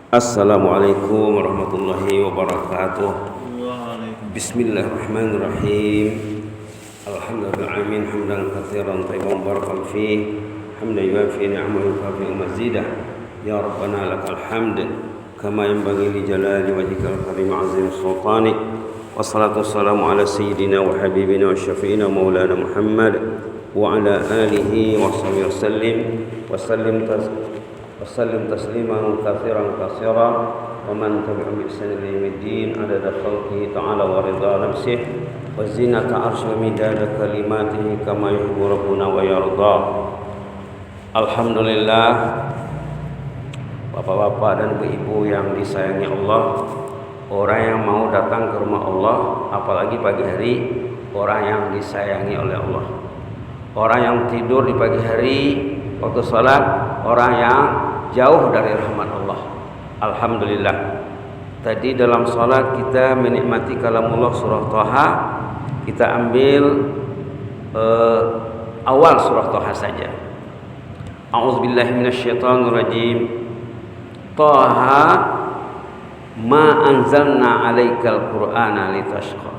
Assalamualaikum warahmatullahi wabarakatuh. Bismillahirrahmanirrahim. Alhamdulillahirabbil hamdan katsiran thayyiban barakan fihi hamdan yuwafi ni'amahu yukafi mazidah. Ya rabbana lakal hamd kama yanbaghi li jalali wajhikal karim azim sultani. Wassalatu wassalamu ala sayyidina wa habibina wa syafi'ina maulana Muhammad wa ala alihi wa sahbihi وسلم تسليما كثيرا كثيرا ومن تبعهم بإحسان إلى يوم الدين عدد خلقه تعالى ورضا نفسه وزينة عرشه ومداد كلماته كما يحب ربنا ويرضى. Alhamdulillah, bapak-bapak dan ibu-ibu yang disayangi Allah, orang yang mau datang ke rumah Allah, apalagi pagi hari, orang yang disayangi oleh Allah. Orang yang tidur di pagi hari waktu salat, orang yang jauh dari rahmat Allah. Alhamdulillah. Tadi dalam salat kita menikmati kalamullah surah Thaha. Kita ambil awal surah Thaha saja. A'udzubillahi minasyaitonirrajim. Thaha ma anzalna 'alaikal qur'ana litashqa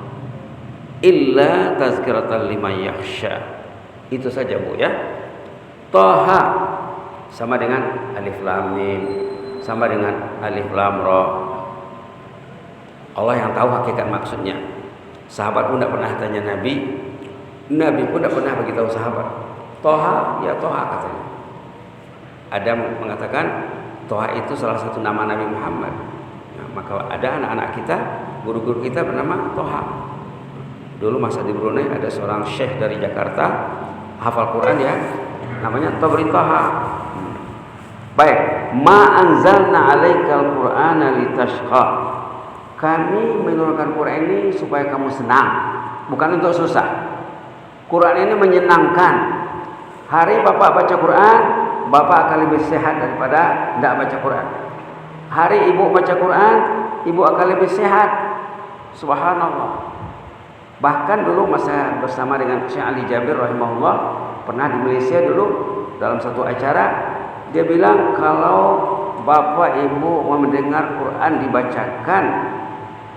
illa tazkiratan liman yakhsha. Itu saja Bu ya. Thaha sama dengan alif lam mim, sama dengan alif lam ra. Allah yang tahu hakikat maksudnya. Sahabat pun tidak pernah tanya Nabi, Nabi pun tidak pernah beritahu sahabat. Thaha, ya Thaha katanya. Ada mengatakan Thaha itu salah satu nama Nabi Muhammad. Nah, maka ada anak-anak kita, guru-guru kita bernama Thaha. Dulu masa di Brunei ada seorang syekh dari Jakarta, hafal Quran ya, namanya Tabri Thaha. Baik, ma anzalna 'alaikal qur'ana litashqa. Kami menurunkan Quran ini supaya kamu senang, bukan untuk susah. Quran ini menyenangkan. Hari Bapak baca Quran, Bapak akan lebih sehat daripada tidak baca Quran. Hari Ibu baca Quran, Ibu akan lebih sehat. Subhanallah. Bahkan dulu masa bersama dengan Syekh Ali Jabir rahimahullah, pernah di Malaysia dulu dalam satu acara, dia bilang kalau bapak ibu mau mendengar Quran dibacakan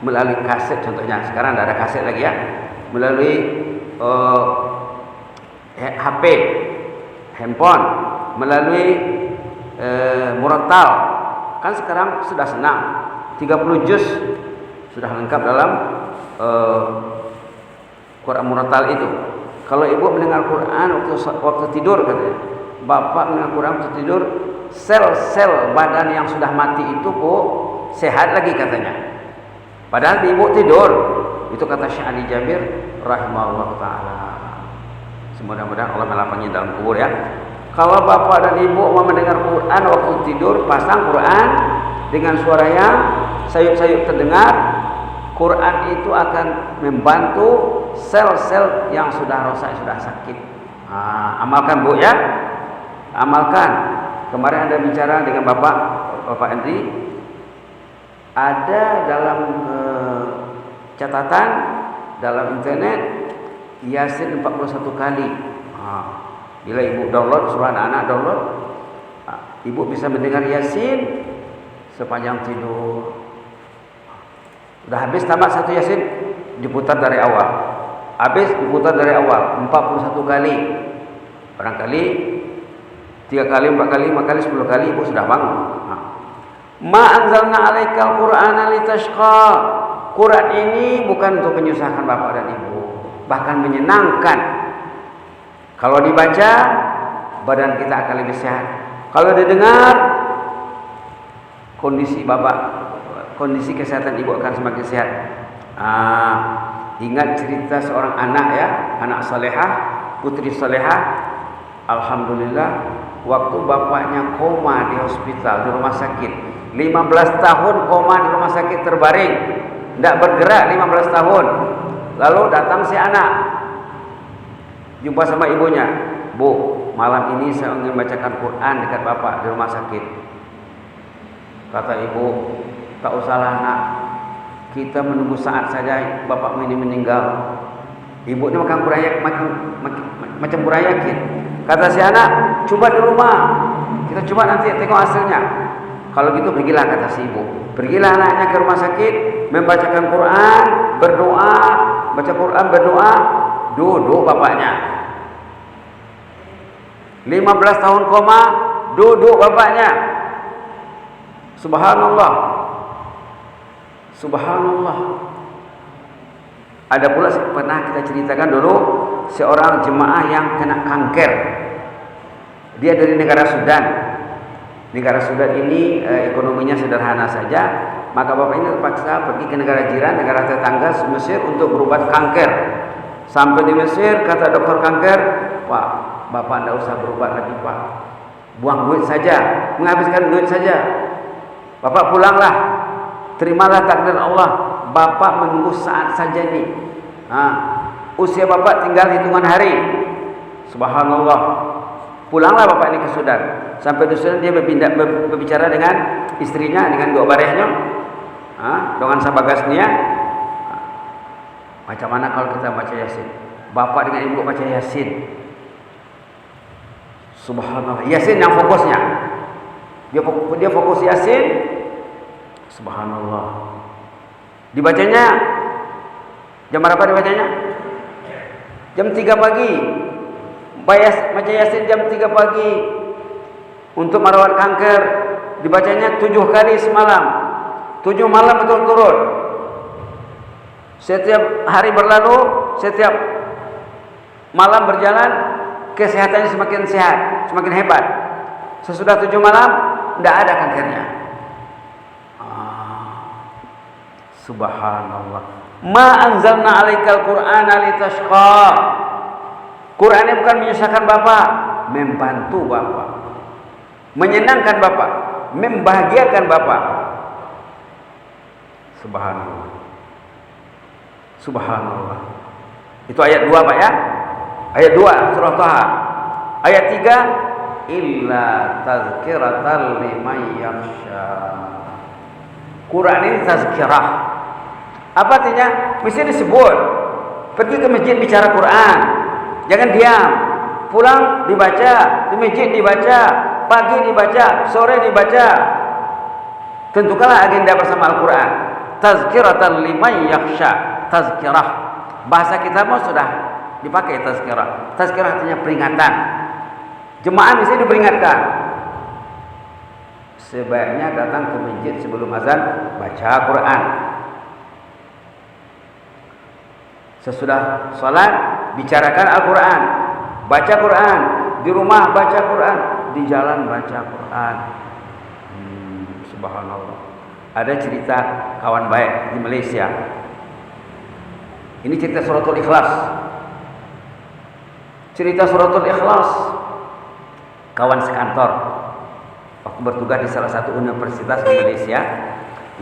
melalui kaset, contohnya sekarang tidak ada kaset lagi ya, melalui HP, handphone, melalui murattal, kan sekarang sudah senang 30 juz sudah lengkap dalam Quran murattal itu. Kalau ibu mendengar Quran waktu tidur katanya, bapak mendengar Quran waktu tidur, sel-sel badan yang sudah mati itu kok sehat lagi katanya. Padahal ibu tidur. Itu kata Syekh Ali Jabir rahimahullah taala. Mudah-mudahan Allah melapangnya dalam kubur ya. Kalau bapak dan ibu mau mendengar Quran waktu tidur, pasang Quran dengan suara yang sayup-sayup terdengar. Quran itu akan membantu sel-sel yang sudah rosak, sudah sakit. Amalkan Bu ya. Amalkan. Kemarin ada bicara dengan Bapak Andri, ada dalam catatan dalam internet Yasin 41 kali. Bila ibu download, suruh anak-anak download, ibu bisa mendengar Yasin sepanjang tidur. Udah habis tamat satu Yasin, diputar dari awal. Habis diputar dari awal 41 kali. Barangkali 3 kali, 4 kali, 5 kali, 10 kali ibu sudah bangun. Ma anzalna 'alaikal qur'ana litashqa. Quran ini bukan untuk menyusahkan bapak dan ibu, bahkan menyenangkan. Kalau dibaca, badan kita akan lebih sehat. Kalau didengar, kondisi bapak, kondisi kesehatan ibu akan semakin sehat. Ingat cerita seorang anak ya, anak salehah, putri salehah. Alhamdulillah, waktu bapaknya koma di hospital, di rumah sakit, 15 tahun koma di rumah sakit terbaring, tidak bergerak 15 tahun. Lalu datang si anak, jumpa sama ibunya. Bu, malam ini saya ingin bacakan Quran dekat bapak di rumah sakit. Kata ibu, tak usahlah nak, kita menunggu saat saja bapak ini meninggal. Ibu ini makan burayak, macam burayakin. Kata si anak, coba di rumah, kita coba nanti tengok hasilnya. Kalau gitu pergilah, kata si ibu. Pergilah anaknya ke rumah sakit, membacakan Quran, berdoa, baca Quran, berdoa, duduk bapaknya. 15 tahun koma, duduk bapaknya. Subhanallah. Subhanallah. Ada pula pernah kita ceritakan dulu seorang jemaah yang kena kanker. Dia dari negara Sudan. Negara Sudan ini ekonominya sederhana saja, maka bapak ini terpaksa pergi ke negara jiran, negara tetangga Mesir untuk berobat kanker. Sampai di Mesir, kata dokter kanker, "Pak, bapak tidak usah berobat lagi, Pak. Buang duit saja, menghabiskan duit saja. Bapak pulanglah, terimalah takdir Allah. Bapak menunggu saat saja nih. Usia bapak tinggal hitungan hari." Subhanallah. Pulanglah bapak ini ke Sudan. Sampai di Sudan dia berbicara dengan istrinya, dengan dua barehnya, dengan sahabagasnya. Macam mana kalau kita baca Yasin? Bapak dengan ibu baca Yasin. Subhanallah. Yasin yang fokusnya. Dia fokus Yasin. Subhanallah. Dibacanya jam berapa dibacanya? Jam 3 pagi. Baca Yasin jam 3 pagi untuk merawat kanker. Dibacanya 7 kali semalam, 7 malam berturut-turut. Setiap hari berlalu, setiap malam berjalan, kesehatannya semakin sehat, semakin hebat. Sesudah 7 malam, tidak ada kankernya. Subhanallah. Ma anzalna 'alaikal Qur'ana litashqa. Quran ini bukan menyusahkan bapak, membantu bapak, menyenangkan bapak, membahagiakan bapak. Subhanallah. Subhanallah. Itu ayat 2 Pak ya. Ayat 2 surah Thaha. Ayat 3, illa tazkiratan liman yakhsha. Quran ini tazkirah. Apa artinya? Mesti disebut. Pergi ke masjid bicara Quran. Jangan diam. Pulang dibaca, di masjid dibaca, pagi dibaca, sore dibaca. Tentukanlah agenda bersama Al-Quran. Tazkiratan liman yakhsha. Tazkirah. Bahasa kita mau sudah dipakai tazkirah. Tazkirah artinya peringatan. Jemaah mesti diperingatkan. Sebaiknya datang ke masjid sebelum azan, baca Quran. Sesudah sholat, bicarakan Al-Quran, baca Quran, di rumah baca Quran, di jalan baca Quran. Subhanallah. Ada cerita kawan baik di Malaysia. Ini cerita suratul Ikhlas. Cerita suratul Ikhlas. Kawan sekantor waktu bertugas di salah satu universitas di Malaysia.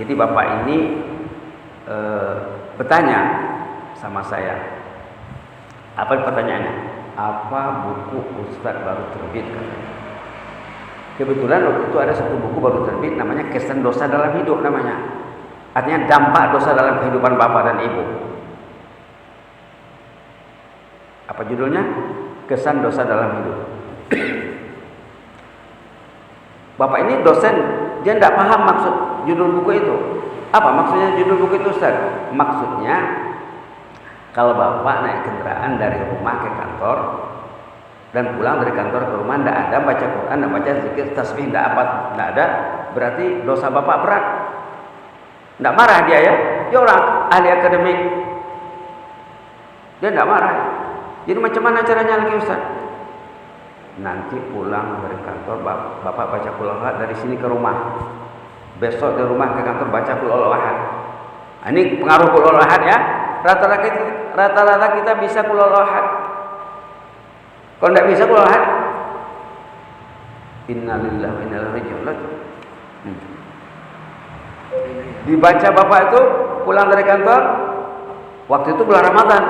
Jadi bapak ini bertanya sama saya. Apa pertanyaannya? Apa buku Ustaz baru terbit? Kebetulan waktu itu ada satu buku baru terbit, namanya Kesan Dosa Dalam Hidup namanya. Artinya dampak dosa dalam kehidupan bapak dan ibu. Apa judulnya? Kesan Dosa Dalam Hidup. Bapak ini dosen, dia tidak paham maksud judul buku itu. Apa maksudnya judul buku itu, Ustaz? Maksudnya kalau bapak naik kendaraan dari rumah ke kantor dan pulang dari kantor ke rumah, tidak ada baca Quran, tidak baca zikir, tasbih, tidak ada, berarti dosa bapak berat. Tidak marah dia ya, dia orang ahli akademik, dia tidak marah. Jadi macam mana caranya lagi Ustaz? Nanti pulang dari kantor bapak baca Qul Huwallahu dari sini ke rumah. Besok dari rumah ke kantor baca Qul Huwallahu. Ini pengaruh Qul Huwallahu ya. Rata-rata kita bisa Qul Huwallahu. Kalau tidak bisa Qul Huwallahu, innalillahi wa inna ilaihi raji'un. Dibaca bapak itu pulang dari kantor. Waktu itu bulan Ramadan.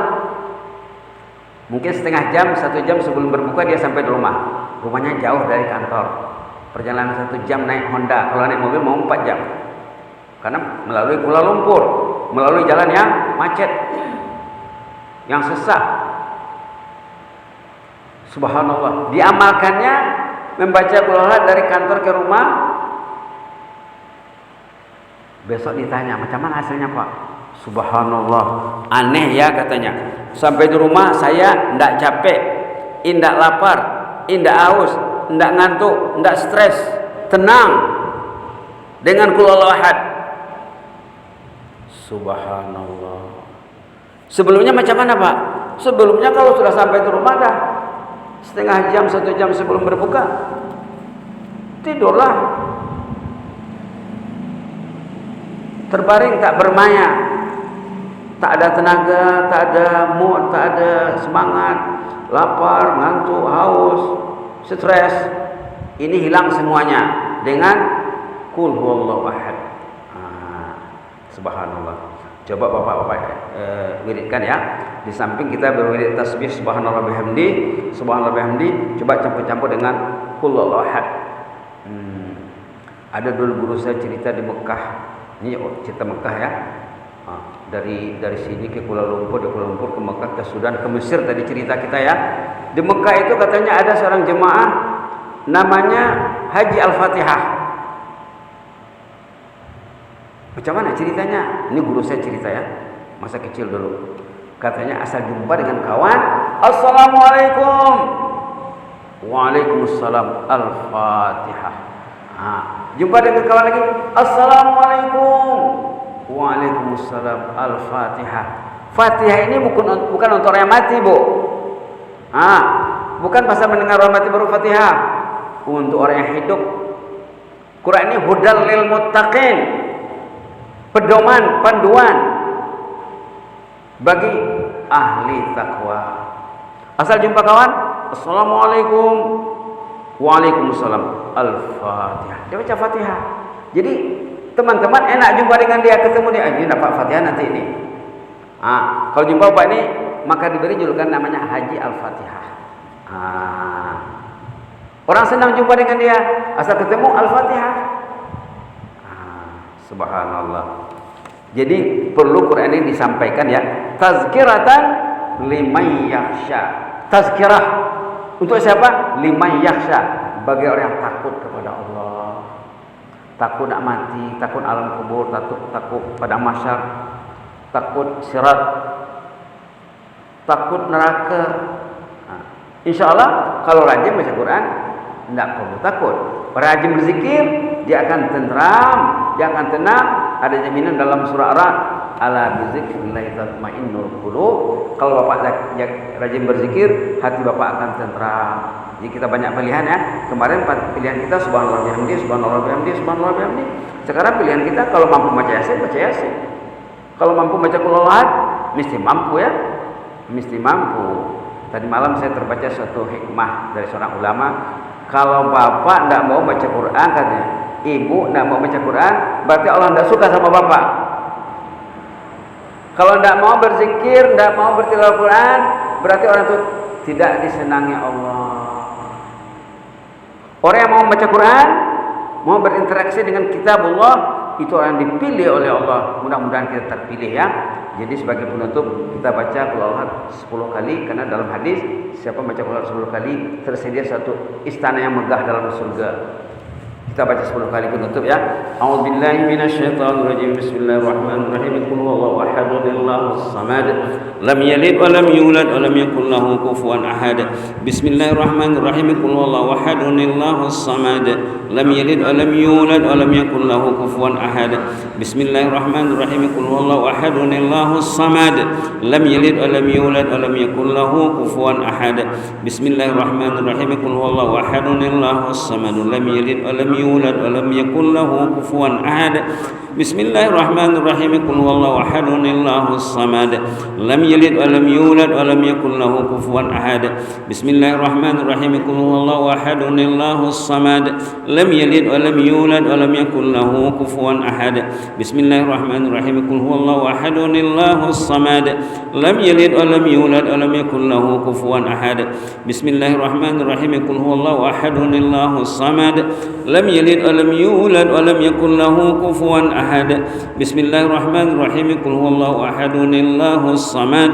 Mungkin setengah jam, 1 jam sebelum berbuka dia sampai di rumah. Rumahnya jauh dari kantor. Perjalanan 1 jam naik Honda. Kalau naik mobil mau 4 jam. Karena melalui Kuala Lumpur, melalui jalan yang macet, yang sesak. Subhanallah. Diamalkannya membaca Qul Huwallahu dari kantor ke rumah Besok ditanya, macam mana hasilnya Pak? Subhanallah, aneh ya katanya. Sampai di rumah saya ndak capek, ndak lapar, ndak haus, ndak ngantuk, ndak stres, tenang dengan qul huwallahu ahad. Subhanallah. Sebelumnya macam mana Pak? Sebelumnya kalau sudah sampai di rumah dah setengah jam, 1 jam sebelum berbuka tidurlah, terbaring tak bermaya, tak ada tenaga, tak ada mood, tak ada semangat, lapar, ngantuk, haus, stres. Ini hilang semuanya dengan qul huwallahu ahad. Subhanallah. Coba bapak-bapak wiridkan ya. Di samping kita berwirid tasbih subhanallah bihamdi, subhanallah bihamdi, coba campur-campur dengan qul huwallahu ahad. Ada dulu guru saya cerita di Mekah. Ini cerita Mekah ya. Dari sini ke Kuala Lumpur, dari Kuala Lumpur ke Mekah, ke Sudan, ke Mesir tadi cerita kita ya. Di Mekah itu katanya ada seorang jemaah namanya Haji Al-Fatihah. Macam mana ceritanya? Ini guru saya cerita ya, masa kecil dulu. Katanya asal jumpa dengan kawan, Assalamualaikum. Waalaikumsalam, Al-Fatihah. Jumpa dengan kawan lagi, Assalamualaikum. Waalaikumsalam, Al-Fatihah. Fatihah ini bukan untuk orang yang mati, Bu. Bukan pasal mendengar orang mati baru Fatihah. Untuk orang yang hidup. Quran ini hudal lil muttaqin, pedoman, panduan bagi ahli takwa. Asal jumpa kawan, Assalamualaikum. Waalaikumsalam, Al-Fatihah. Dia baca Fatihah. Jadi teman-teman enak jumpa dengan dia, ketemu dia, ini dapat Fatihah nanti ini. Kalau jumpa Bapak ini, maka diberi julukan namanya Haji Al-Fatihah. Orang senang jumpa dengan dia, asal ketemu Al-Fatihah. Subhanallah. Jadi perlu Quran ini disampaikan ya, tazkiratan liman yakhsha. Tazkirah untuk siapa? Liman yakhsha, bagi orang yang takut kepada Allah. Takut nak mati, takut alam kubur, takut pada mahsyar, takut sirat, takut neraka. InsyaAllah kalau rajin baca Quran, tidak perlu takut. Rajin berzikir, dia akan tenteram, dia akan tenang. Ada jaminan dalam surah Ar-Ra'd, ala bizikrillah tatmainnul qulub. Kalau Bapak rajin berzikir, hati Bapak akan tenteram. Jadi kita banyak pilihan ya. Kemarin pilihan kita subhanallah bihamdi, subhanallah bihamdi, subhanallah bihamdi. Sekarang pilihan kita kalau mampu baca Yasin, baca Yasin. Kalau mampu baca qul huwallahu ahad, mesti mampu ya. Mesti mampu. Tadi malam saya terbaca suatu hikmah dari seorang ulama. Kalau bapak tidak mau baca Quran, katanya, ibu tidak mau baca Quran, berarti Allah tidak suka sama bapak. Kalau tidak mau berzikir, tidak mau bertilawah Quran, berarti orang itu tidak disenangi Allah. Orang yang mau baca Quran, mau berinteraksi dengan kitabullah, itu orang yang dipilih oleh Allah. Mudah-mudahan kita terpilih ya. Jadi sebagai penutup kita baca qul huwallahu ahad 10 kali, karena dalam hadis siapa baca qul huwallahu ahad 10 kali tersedia satu istana yang megah dalam surga. Kita baca 10 kali penutup ya. A'udzubillahi minasyaitonir rajim. Bismillahirrahmanirrahim. Qul huwallahu ahad, Allahus samad, lam yalid wa lam yulad wa lam yakul lahu kufuwan ahad. Bismillahirrahmanirrahim. Qul huwallahu ahad, Allahus samad, lam yalid wa lam yulad wa lam yakul lahu kufuwan ahad. Bismillahirrahmanirrahim. Qul huwallahu ahad, Allahus samad, lam yalid wa lam yulad wa lam yakul lahu kufuwan ahad. Bismillahirrahmanirrahim. Qul huwallahu ahad, Allahus samad, lam yalid wa lam yulad wa lam yakul lahu kufuwan ahad. Bismillahirrahmanirrahim. Qul huwallahu ahad, Allahus samad, lam yalid wa lam yulad wa lam yakul lahu kufuwan ahad. Bismillahirrahmanirrahim. Qul huwallahu ahad, Allahus samad, lam yalid wa lam yulad wa lam yakul lahu kufuwan ahad. Bismillahirrahmanirrahim. Qul huwallahu ahad, Allahus samad, lam yalid wa lam yulad wa lam yakul lahu kufuwan ahad. Bismillahirrahmanirrahim. Qul huwallahu ahad, Allahus samad, lam lam yalid wa lam yulad wa lam yakul lahu kufuwan ahad. Bismillahirrahmanirrahim. Qul huwallahu ahadun Allahus samad.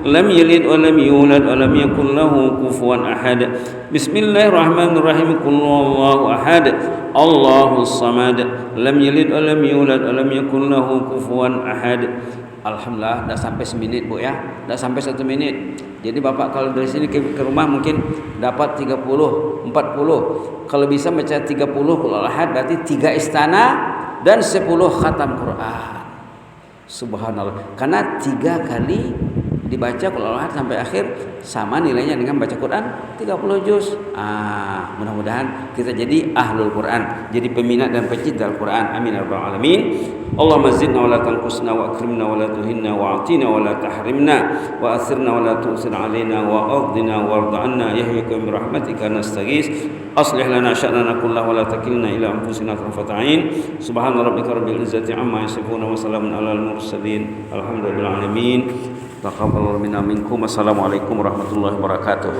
Lam yalid wa lam yulad wa lam yakul lahu kufuwan ahad. Bismillahirrahmanirrahim. Qul huwallahu ahad Allahus samad. Lam yalid wa lam yulad wa lam yakul lahu kufuwan ahad. Alhamdulillah, dah sampai seminit Bu ya, dah sampai 1 menit. Jadi Bapak kalau dari sini ke rumah mungkin dapat 30, 40. Kalau bisa baca 30 Qul Ahad berarti 3 istana dan 10 khatam Quran. Subhanallah. Karena 3 kali dibaca Qul Ahad sampai akhir sama nilainya dengan baca Quran 30 juz. Mudah-mudahan kita jadi ahlul Quran, jadi peminat dan pecinta Al-Quran. Amin ya rabbal alamin. Allahumma zidna wa la tanqusna wa akrimna wa la tuhinna wa atina wa la tahrimna wa athirna wa la tu'sir alaina wa aghdina warda anna yahyuka bi rahmatika nastaghis. Aslih lana sya'nana kullahu wa la takilna ila anfusina tarfata 'ain. Subhana rabbika rabbil izzati amma yasifun wa salamun alal mursalin. Alhamdulillahil alamin. Taqabbalallahu minna minkum. Assalamualaikum warahmatullahi wabarakatuh.